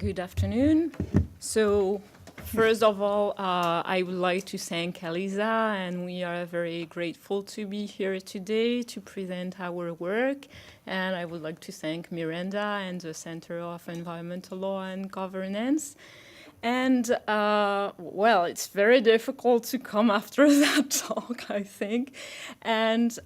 Good afternoon. So, first of all, I would like to thank Elisa, and we are very grateful to be here today to present our work. And I would like to thank Miranda and the Center of Environmental Law and Governance. And, well, it's very difficult to come after that talk, I think. And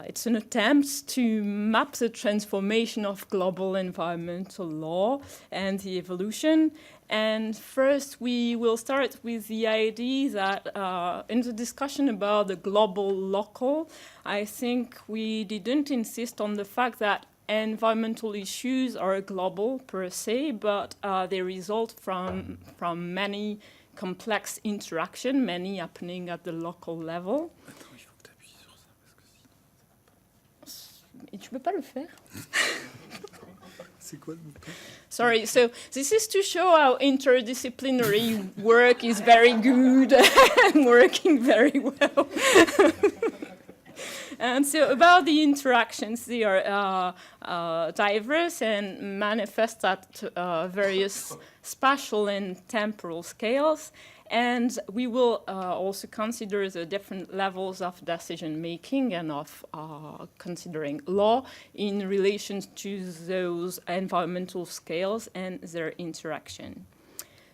it's an attempt to map the transformation of global environmental law and the evolution. And first, we will start with the idea that in the discussion about the global-local, I think we didn't insist on the fact that environmental issues are global per se, but they result from many complex interactions, many happening at the local level. Tu peux pas le faire? C'est quoi le bouton? Sorry, so this is to show how interdisciplinary work is very good and working very well. And so about the interactions, they are diverse and manifest at various spatial and temporal scales. And we will also consider the different levels of decision-making and of considering law in relation to those environmental scales and their interaction.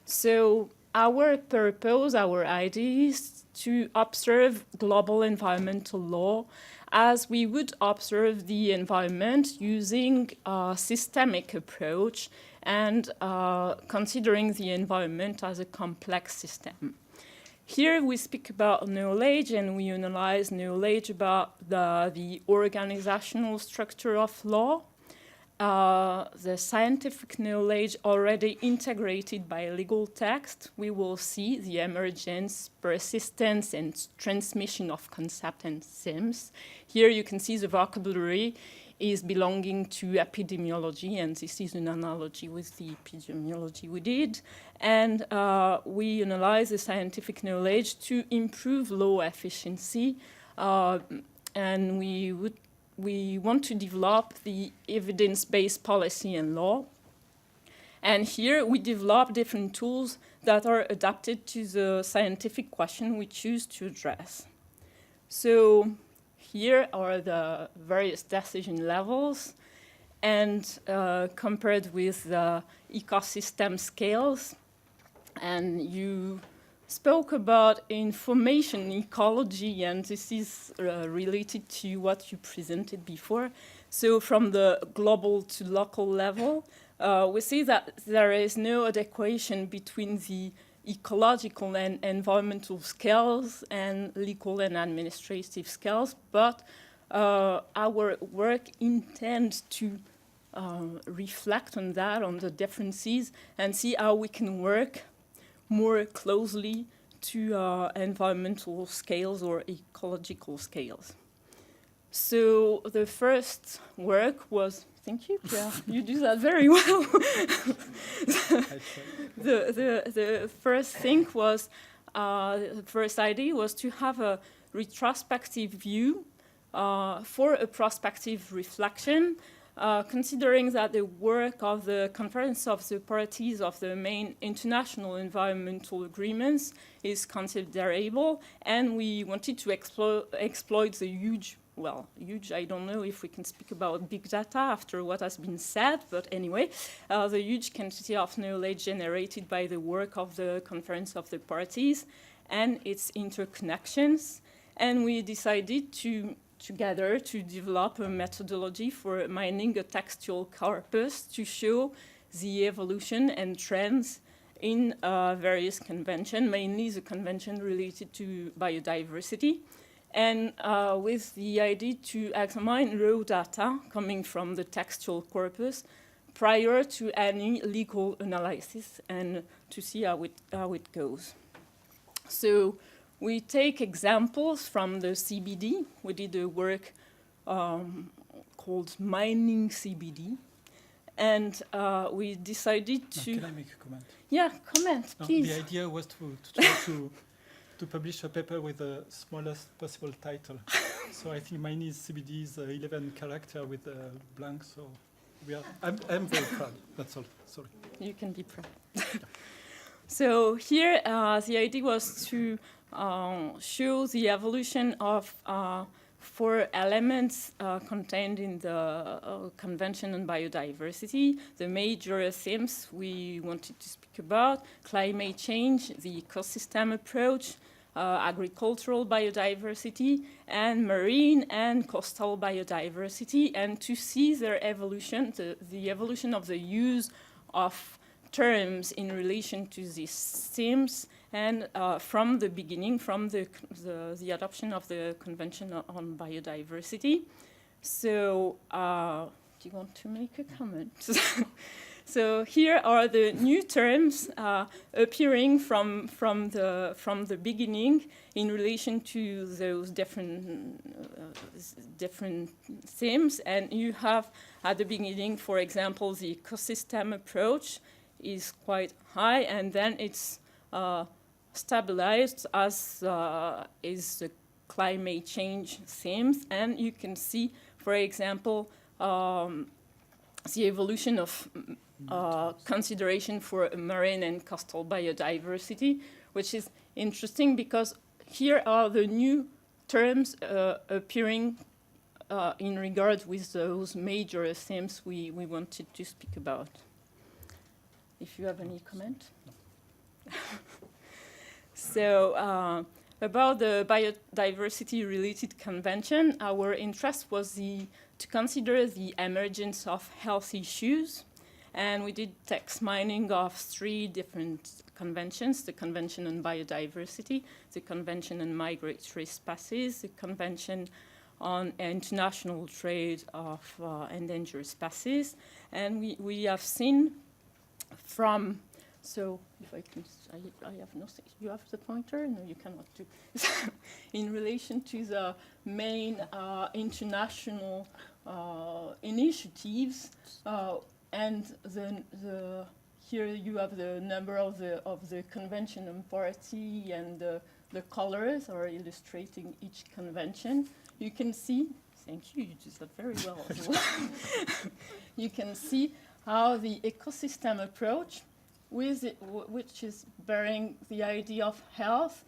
So our purpose, our idea is to observe global environmental law as we would observe the environment using a systemic approach and considering the environment as a complex system. Here we speak about knowledge and we analyze knowledge about the organizational structure of law, the scientific knowledge already integrated by legal text. We will see the emergence, persistence, and transmission of concepts and themes. Here you can see the vocabulary is belonging to epidemiology, and this is an analogy with the epidemiology we did. And we analyze the scientific knowledge to improve law efficiency, and we want to develop the evidence-based policy and law. And here we develop different tools that are adapted to the scientific question we choose to address. So here are the various decision levels, and compared with the ecosystem scales. And you spoke about information ecology, and this is related to what you presented before. So from the global to local level, we see that there is no adequation between the ecological and environmental scales and legal and administrative scales, but our work intends to reflect on that, on the differences, and see how we can work more closely to environmental scales or ecological scales. So the first work was, thank you, Pierre, you do that very well. The first thing was, the first idea was to have a retrospective view for a prospective reflection, considering that the work of the Conference of the Parties of the main international environmental agreements is considerable, and we wanted to exploit the huge, I don't know if we can speak about big data after what has been said, but anyway, the huge quantity of knowledge generated by the work of the Conference of the Parties and its interconnections. And we decided together to develop a methodology for mining a textual corpus to show the evolution and trends in various conventions, mainly the convention related to biodiversity, and with the idea to examine raw data coming from the textual corpus prior to any legal analysis and to see how it goes. So we take examples from the CBD. We did a work called Mining CBD, and we decided to... Can I make a comment? Yeah, comment, please. The idea was to try to publish a paper with the smallest possible title. So I think Mining CBD is 11 characters with a blank, so I'm very proud. That's all. Sorry. You can be proud. So here, the idea was to show the evolution of 4 elements contained in the Convention on Biodiversity. The major themes we wanted to speak about: climate change, the ecosystem approach, agricultural biodiversity, and marine and coastal biodiversity, and to see their evolution, the evolution of the use of terms in relation to these themes, and from the beginning, from the adoption of the Convention on Biodiversity. So, do you want to make a comment? So here are the new terms appearing from the beginning in relation to those different themes. And you have at the beginning, for example, the ecosystem approach is quite high, and then it's stabilized as is the climate change themes. And you can see, for example, the evolution of consideration for marine and coastal biodiversity, which is interesting because here are the new terms appearing in regard with those major themes we wanted to speak about. If you have any comment? No. So, about the Biodiversity-related Convention, our interest was to consider the emergence of health issues. And we did text mining of 3 different conventions: the Convention on Biodiversity, the Convention on Migratory Species, the Convention on International Trade of Endangered Species. And we have seen from, so if I can, I have no, you have the pointer? No, you cannot do. In relation to the main international initiatives, and here you have the number of the convention and party, and the colors are illustrating each convention. You can see, thank you, you did that very well as well. You can see how the ecosystem approach, which is bearing the idea of health,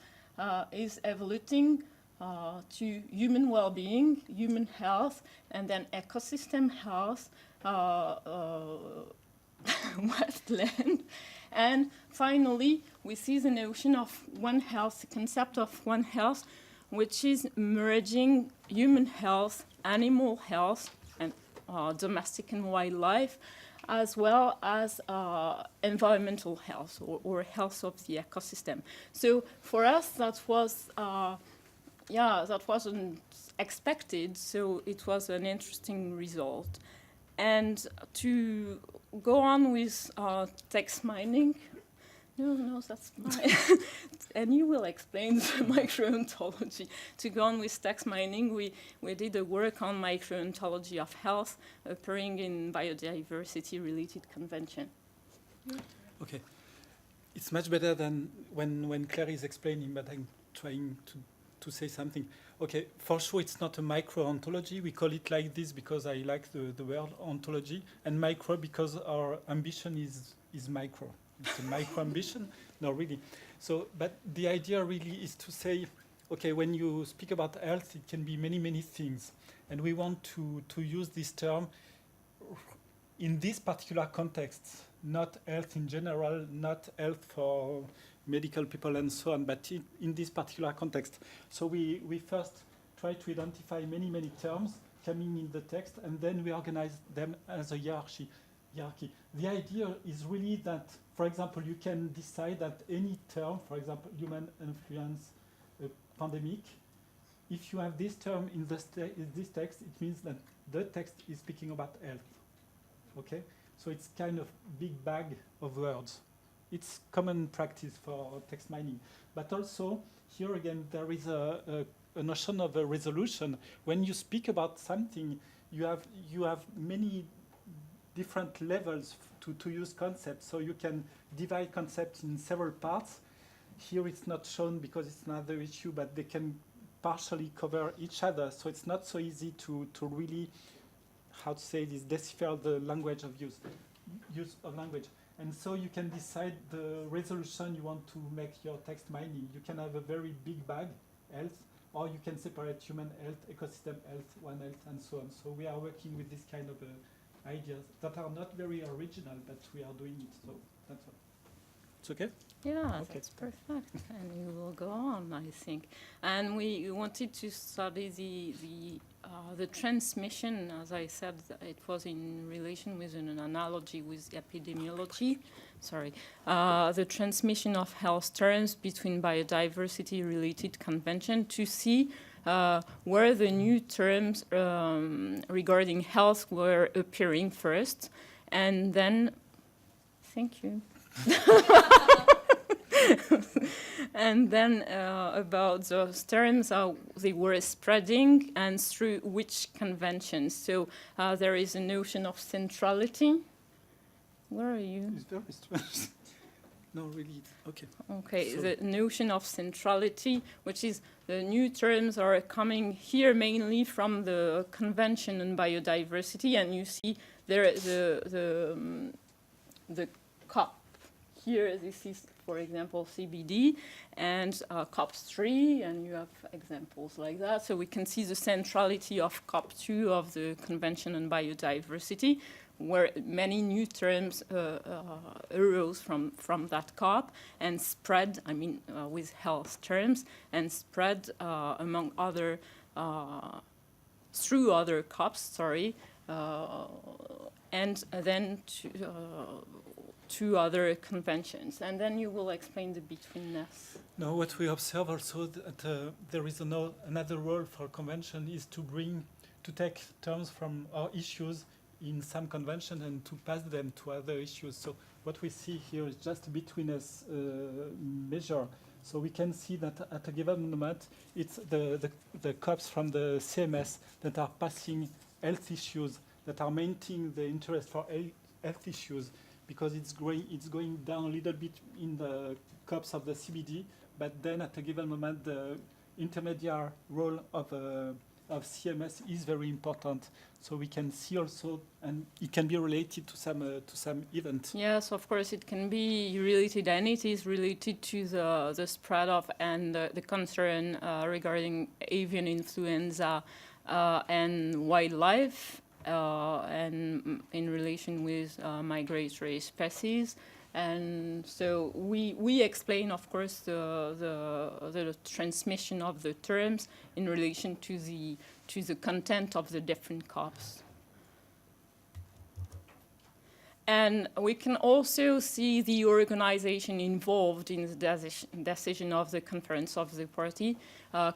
is evolving to human well-being, human health, and then ecosystem health, wetland. And finally, we see the notion of One Health, the concept of One Health, which is merging human health, animal health, and domestic and wildlife, as well as environmental health or health of the ecosystem. So for us, that was, that wasn't expected, so it was an interesting result. And to go on with text mining, no, that's mine. And you will explain the micro-ontology. To go on with text mining, we did a work on micro-ontology of health appearing in Biodiversity-related Convention. Okay. It's much better than when Claire is explaining, but I'm trying to say something. Okay, for sure it's not a micro-ontology. We call it like this because I like the word ontology, and micro because our ambition is micro. It's a micro-ambition? No, really. So, but the idea really is to say, okay, when you speak about health, it can be many, many things. And we want to use this term in this particular context, not health in general, not health for medical people and so on, but in this particular context. So we first try to identify many, many terms coming in the text, and then we organize them as a hierarchy. The idea is really that, for example, you can decide that any term, for example, human influence, pandemic, if you have this term in this text, it means that the text is speaking about health. Okay? So it's kind of big bag of words. It's common practice for text mining. But also, here again, there is a notion of a resolution. When you speak about something, you have many different levels to use concepts. So you can divide concepts in several parts. Here it's not shown because it's another issue, but they can partially cover each other. So it's not so easy to really how to say this, decipher the language of use of language. And so you can decide the resolution you want to make your text mining. You can have a very big bag, health, or you can separate human health, ecosystem health, one health, and so on. So we are working with this kind of ideas that are not very original, but we are doing it. So that's all. It's okay? Yeah, Okay. that's perfect. And you will go on, I think. And we wanted to study the transmission, as I said, it was in relation with an analogy with epidemiology. Sorry. The transmission of health terms between biodiversity-related convention to see where the new terms regarding health were appearing first, and then, thank you. And then about those terms, how they were spreading and through which conventions. So there is a notion of centrality. Where are you? It's very strange. No, really. Okay. Okay, So the notion of centrality, which is the new terms are coming here mainly from the Convention on Biodiversity, and you see there the COP. Here, this is, for example, CBD, and COP3, and you have examples like that. So we can see the centrality of COP2 of the Convention on Biodiversity, where many new terms arose from that COP and spread, I mean, with health terms, and spread among other, through other COPs, sorry, and then to other conventions. And then you will explain the betweenness. No, what we observe also that there is another role for convention is to take terms from our issues in some convention and to pass them to other issues. So what we see here is just a betweenness measure. So we can see that at a given moment, it's the COPs from the CMS that are passing health issues, that are maintaining the interest for health issues, because it's going down a little bit in the COPs of the CBD, but then at a given moment, the intermediary role of CMS is very important. So we can see also, and it can be related to some event. Yes, of course, it can be related, and it is related to the spread of and the concern regarding avian influenza and wildlife, and in relation with migratory species. And so we explain, of course, the transmission of the terms in relation to the content of the different COPs. And we can also see the organization involved in the decision of the conference of the party,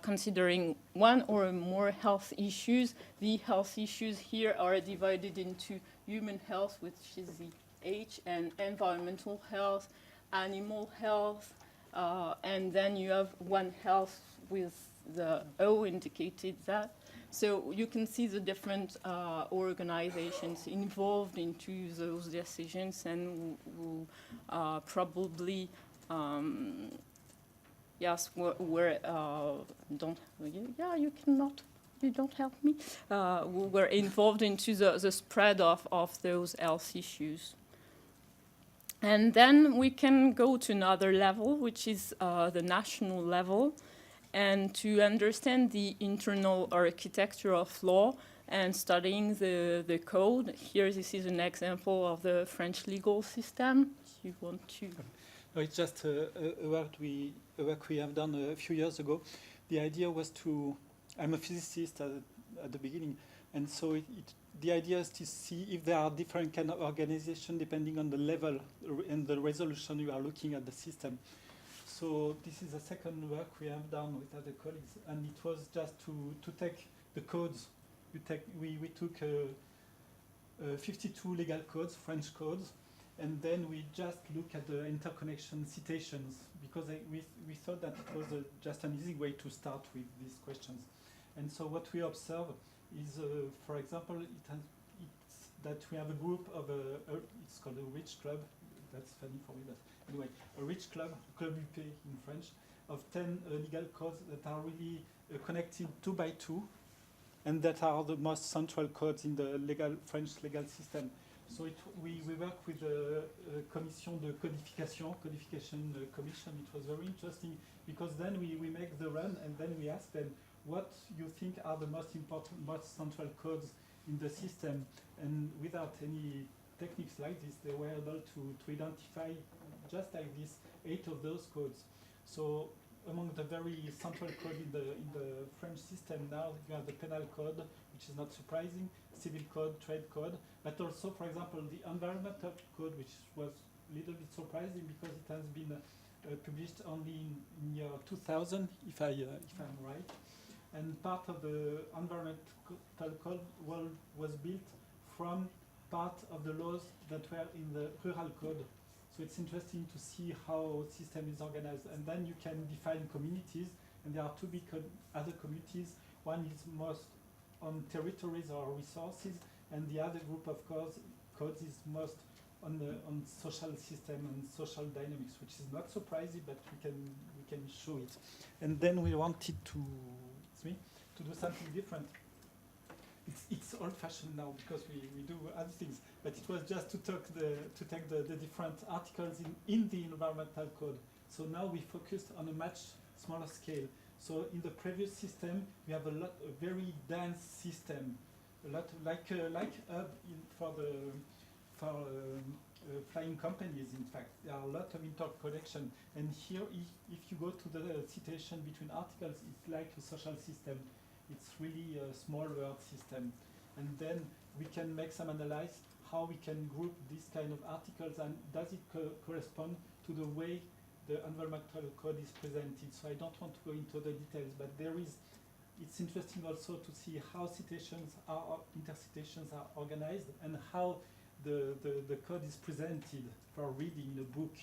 considering one or more health issues. The health issues here are divided into human health, which is the H, and environmental health, animal health, and then you have one health with the O indicated that. So you can see the different organizations involved into those decisions, and who probably, yes, you don't help me, who were involved into the spread of those health issues. And then we can go to another level, which is the national level, and to understand the internal architecture of law and studying the code. Here, this is an example of the French legal system. You want to? No, it's just a work we have done a few years ago. The idea was I'm a physicist at the beginning, and so the idea is to see if there are different kind of organization depending on the level and the resolution you are looking at the system. So this is the second work we have done with other colleagues, and it was just to take the codes. We took 52 legal codes, French codes, and then we just look at the interconnection citations, because we thought that it was just an easy way to start with these questions. And so what we observe is, for example, it's that we have a group of, it's called a rich club. That's funny for me, but anyway, a rich club, Club UP in French, of 10 legal codes that are really connected 2 by 2. and that are the most central codes in the French legal system. So we work with the Commission de Codification Commission. It was very interesting because then we make the run and then we ask them what you think are the most important, most central codes in the system. And without any techniques like this, they were able to identify, just like this, 8 of those codes. So among the very central code in the French system now, you have the penal code, which is not surprising, civil code, trade code, but also, for example, the environmental code, which was a little bit surprising because it has been published only in year 2000, if I'm right. And part of the environmental code was built from part of the laws that were in the rural code. So it's interesting to see how system is organized. And then you can define communities, and there are 2 big other communities. One is most on territories or resources, and the other group of codes is most on social system and social dynamics, which is not surprising, but we can show it. And then we wanted to do something different. It's old-fashioned now because we do other things, but it was just to take the different articles in the environmental code. So now we focused on a much smaller scale. So in the previous system, we have a very dense system, a lot like hub for flying companies. In fact, there are a lot of interconnection. And here, if you go to the citation between articles, it's like a social system. It's really a small word system. And then we can make some analysis how we can group these kind of articles and does it correspond to the way the environmental code is presented. So I don't want to go into the details, but it's interesting also to see how intercitations are organized and how the code is presented for reading in a book,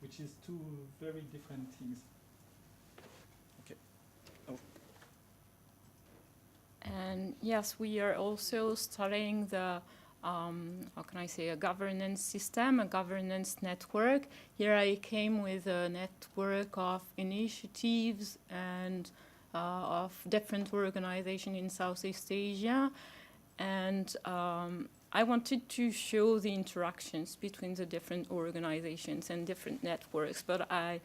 which is 2 very different things. Okay. Oh. And yes, we are also studying the, how can I say, a governance system, a governance network. Here I came with a network of initiatives and of different organizations in Southeast Asia. And I wanted to show the interactions between the different organizations and different networks, but I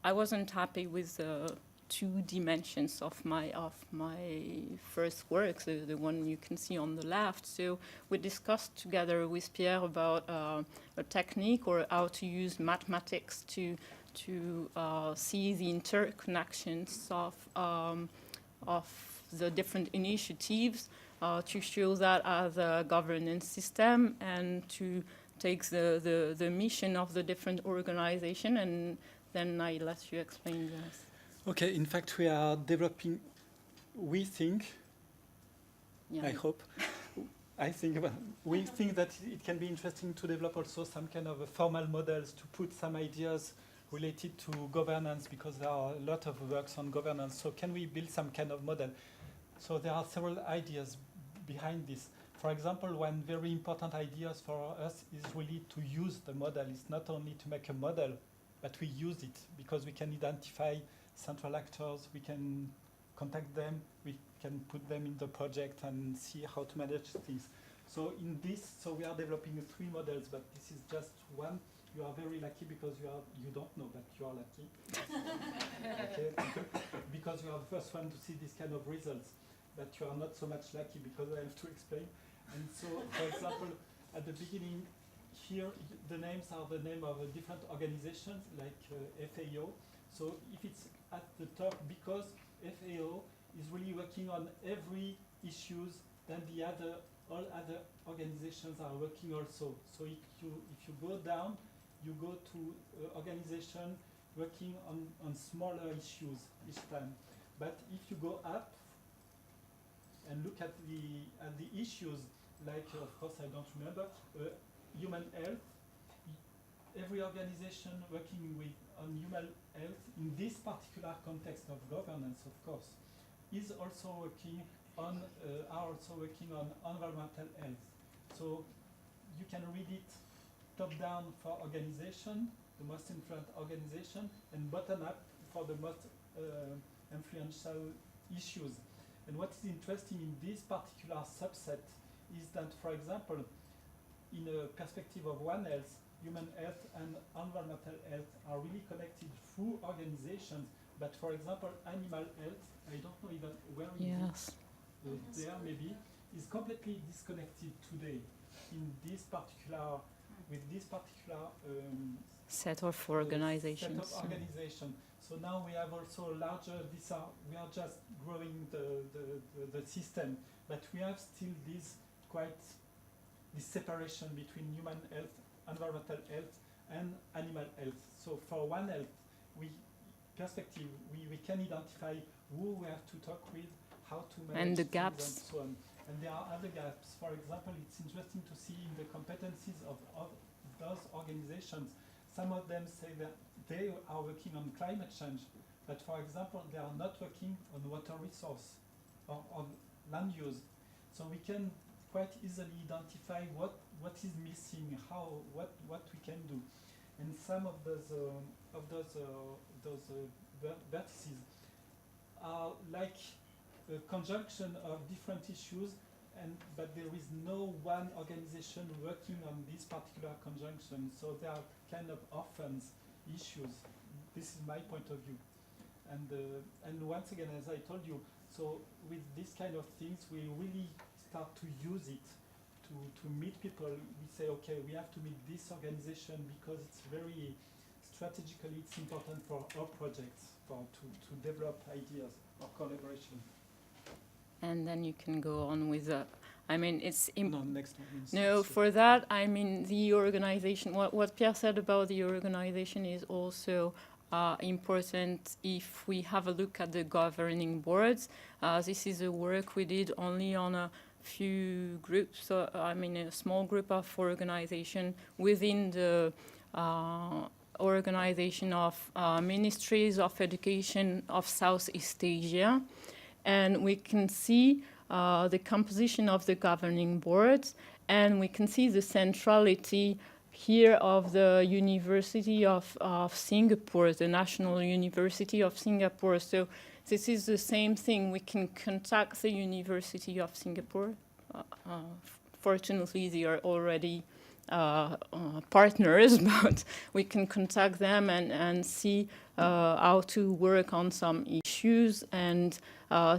wasn't happy with the 2 dimensions of my first work, so the one you can see on the left. So we discussed together with Pierre about a technique or how to use mathematics to see the interconnections of the different initiatives, to show that as a governance system and to take the mission of the different organization, and then I let you explain this. Okay, in fact, we are developing, we think, Yeah. I hope, we think that it can be interesting to develop also some kind of formal models to put some ideas related to governance, because there are a lot of works on governance. So can we build some kind of model? So there are several ideas behind this. For example, one very important idea for us is really to use the model. It's not only to make a model, but we use it because we can identify central actors, we can contact them, we can put them in the project and see how to manage things. So in this, we are developing 3 models, but this is just one. You are very lucky because you don't know, but you are lucky. Okay? Because you are the first one to see this kind of results, but you are not so much lucky because I have to explain. And so, for example, at the beginning, here the names are the name of different organizations like FAO. So if it's at the top, because FAO is really working on every issues, then all other organizations are working also. So if you go down, you go to organization working on smaller issues each time. But if you go up and look at the issues, like of course I don't remember, human health, every organization working on human health in this particular context of governance, of course, is also working on environmental health. So you can read it top down for organization, the most influential organization, and bottom up for the most influential issues. And what is interesting in this particular subset is that, for example, in a perspective of One Health, human health and environmental health are really connected through organizations. But for example, animal health, I don't know even where Yes. there maybe, is completely disconnected today in this particular, with this particular Set of organizations. set of organization. So now we have also larger, we are just growing the system, but we have still this separation between human health, environmental health, and animal health. So for One Health, we can identify who we have to talk with, how to manage And the things gaps. and so on. And there are other gaps. For example, it's interesting to see in the competencies of those organizations. Some of them say that they are working on climate change, but for example, they are not working on water resource or on land use. So we can quite easily identify what is missing, what we can do. And some of those vertices are like a conjunction of different issues, but there is no one organization working on this particular conjunction. So they are kind of orphans issues. This is my point of view. And once again, as I told you, so with this kind of things, we really start to use it to meet people. We say, okay, we have to meet this organization because it's very strategically, it's important for our projects, to develop ideas or collaboration. And then you can go on with it's next one. No, for that, the organization, what Pierre said about the organization is also important if we have a look at the governing boards. This is a work we did only on a few groups, so a small group of organization within the organization of ministries of education of Southeast Asia. And we can see the composition of the governing boards, and we can see the centrality here of the University of Singapore, the National University of Singapore. So this is the same thing. We can contact the University of Singapore. Fortunately, they are already partners, but we can contact them and see how to work on some issues. And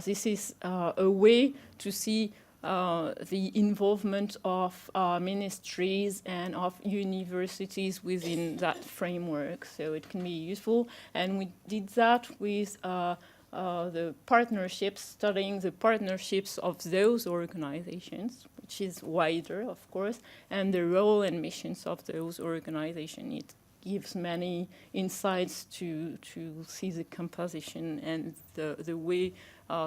this is a way to see the involvement of ministries and of universities within that framework. So it can be useful. And we did that with the partnerships, studying the partnerships of those organizations, which is wider, of course, and the role and missions of those organizations. It gives many insights to see the composition and the way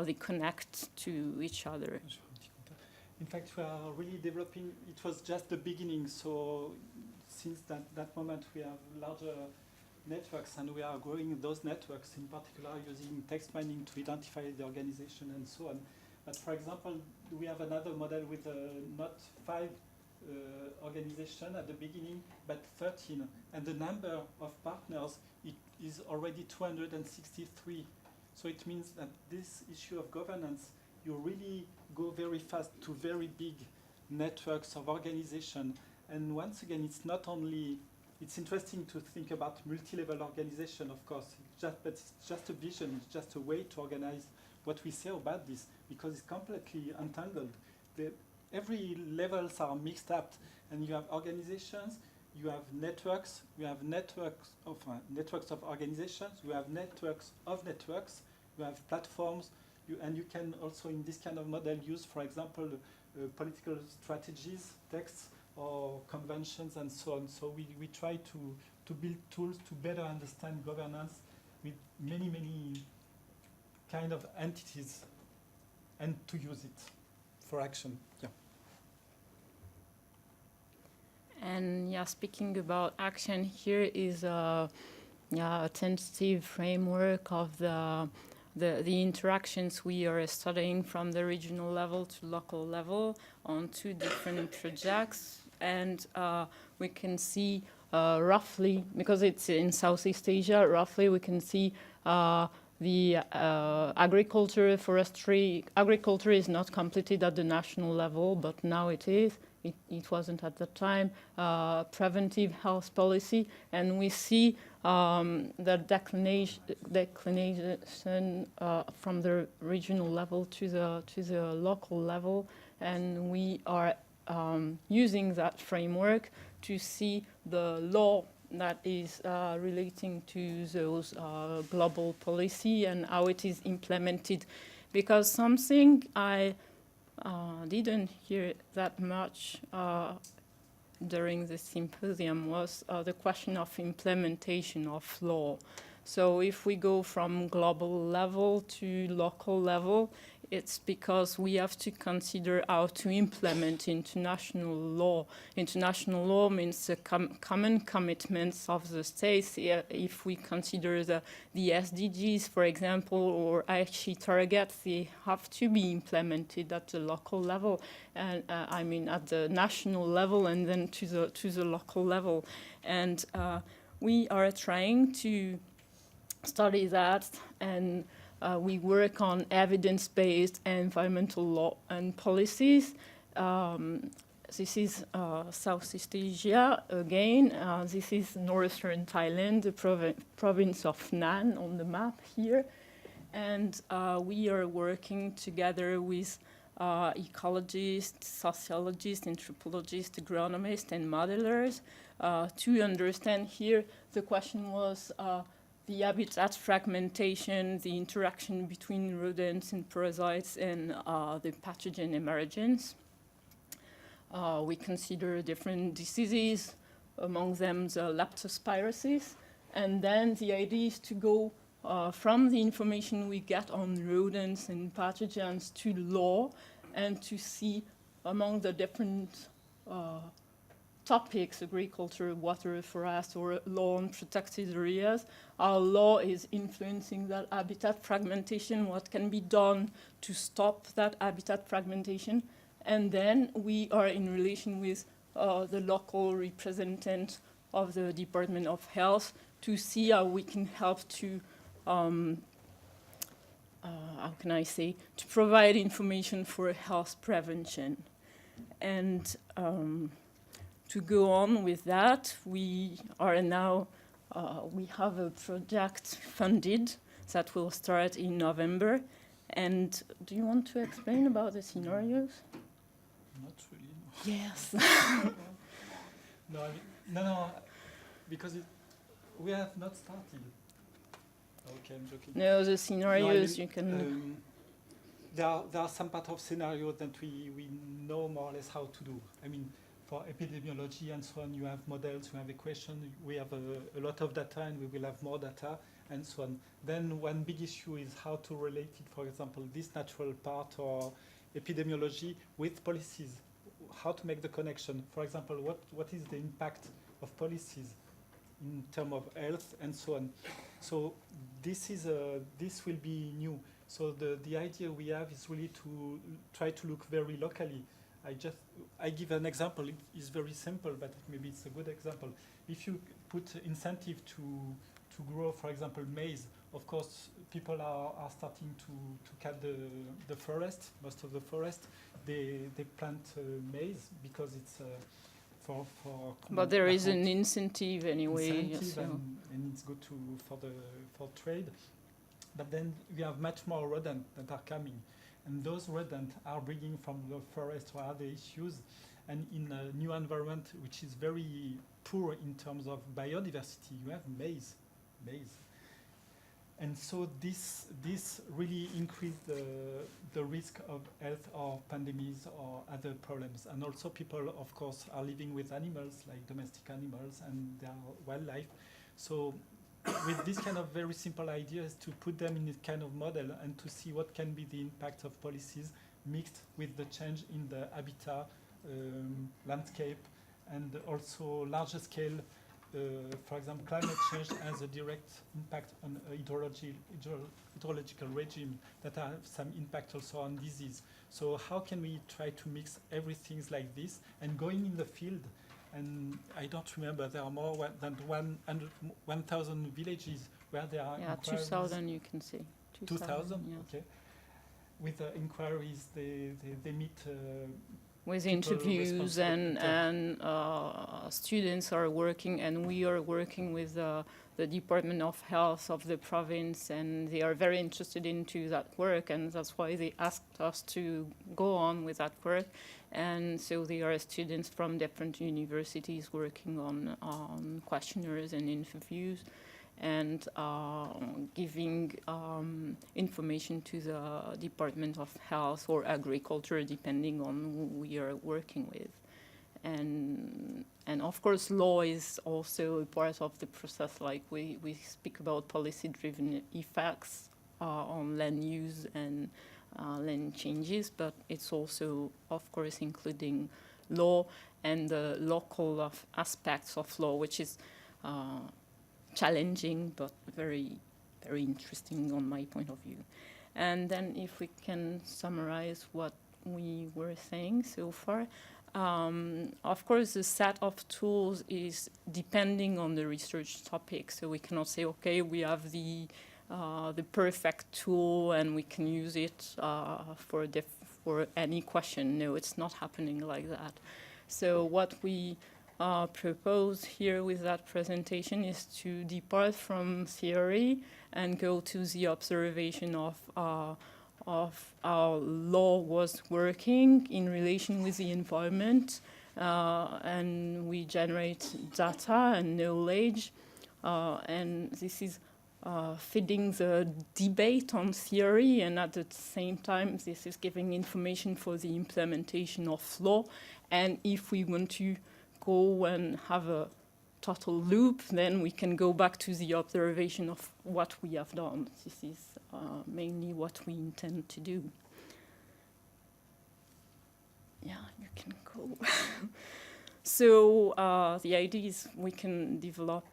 they connect to each other. In fact, we are really developing, it was just the beginning, so since that moment we have larger networks, and we are growing those networks, in particular using text mining to identify the organization and so on. But for example, we have another model with not 5 organizations at the beginning, but 13. And the number of partners is already 263. So it means that this issue of governance, you really go very fast to very big networks of organization. And once again, it's not only, it's interesting to think about multi-level organization, of course, but it's just a vision, it's just a way to organize what we say about this, because it's completely untangled. Every levels are mixed up, and you have organizations, you have networks, you have networks of organizations, you have networks of networks, you have platforms, and you can also, in this kind of model, use, for example, political strategies, texts, or conventions, and so on. So we try to build tools to better understand governance with many, many kind of entities, and to use it for action. Yeah. And speaking about action, here is a tentative framework of the interactions we are studying from the regional level to local level on 2 different projects. And we can see roughly, because it's in Southeast Asia, roughly we can see the agriculture, forestry. Agriculture is not completed at the national level, but now it is. It wasn't at the time. Preventive health policy, and we see the declination from the regional level to the local level, and we are using that framework to see the law that is relating to those global policy and how it is implemented. Because something I didn't hear that much during the symposium was the question of implementation of law. So if we go from global level to local level, it's because we have to consider how to implement international law. International law means the common commitments of the states. If we consider the SDGs, for example, or Aichi targets, they have to be implemented at the local level, and I mean at the national level, and then to the local level. And we are trying to study that, and we work on evidence-based environmental law and policies. This is Southeast Asia again. This is northern Thailand, the province of Nan on the map here. And we are working together with ecologists, sociologists, anthropologists, agronomists, and modelers to understand here. The question was the habitat fragmentation, the interaction between rodents and parasites, and the pathogen emergence. We consider different diseases, among them the leptospirosis, and then the idea is to go from the information we get on rodents and pathogens to law, and to see among the different topics, agriculture, water, forest, or law on protected areas, how law is influencing that habitat fragmentation, what can be done to stop that habitat fragmentation. And then we are in relation with the local representative of the Department of Health to see how we can help to, how can I say, to provide information for health prevention. And to go on with that, we are now, we have a project funded that will start in November. And do you want to explain about the scenarios? Not really. No. Yes. No, I mean, no, because we have not started. Okay, I'm joking. No, the scenarios no, I mean, you can. There are some part of scenarios that we know more or less how to do. I mean, for epidemiology and so on, you have models, you have equations, we have a lot of data, and we will have more data, and so on. Then one big issue is how to relate it, for example, this natural part or epidemiology with policies, how to make the connection. For example, what is the impact of policies in terms of health and so on. So this will be new. So the idea we have is really to try to look very locally. I give an example. It is very simple, but maybe it's a good example. If you put incentive to grow, for example, maize, of course, people are starting to cut the forest, most of the forest. They plant maize because it's for. But there is an incentive anyway. Incentive, and it's good for trade. But then we have much more rodents that are coming. And those rodents are bringing from the forest or other issues, and in a new environment which is very poor in terms of biodiversity, you have maize. And so this really increased the risk of health or pandemics or other problems. And also people, of course, are living with animals, like domestic animals, and their wildlife. So with this kind of very simple ideas, to put them in a kind of model and to see what can be the impact of policies mixed with the change in the habitat, landscape, and also larger scale. For example, climate change has a direct impact on hydrological regime that have some impact also on disease. So how can we try to mix everything like this, and going in the field And I don't remember, there are more than 1,000 villages where there are inquiries. 2,000 you can see. 2,000? Yes. Okay. With inquiries, they meet with people interviews and students are working, and we are working with the Department of Health of the province, and they are very interested into that work, and that's why they asked us to go on with that work. And so there are students from different universities working on questionnaires and interviews, and giving information to the Department of Health or Agriculture, depending on who we are working with. And of course, law is also a part of the process. Like we speak about policy-driven effects on land use and land changes, but it's also, of course, including law and the local aspects of law, which is challenging, but very, very interesting on my point of view. And then if we can summarize what we were saying so far, of course, the set of tools is depending on the research topic. So we cannot say, okay, we have the perfect tool and we can use it for any question. No, it's not happening like that. So what we propose here with that presentation is to depart from theory and go to the observation of how law was working in relation with the environment, and we generate data and knowledge, and this is feeding the debate on theory, and at the same time this is giving information for the implementation of law. And if we want to go and have a total loop, then we can go back to the observation of what we have done. This is mainly what we intend to do. Yeah, you can go. So the idea is we can develop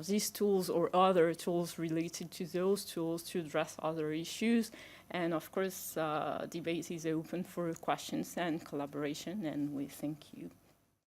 these tools or other tools related to those tools to address other issues. And of course, debate is open for questions and collaboration, and we thank you.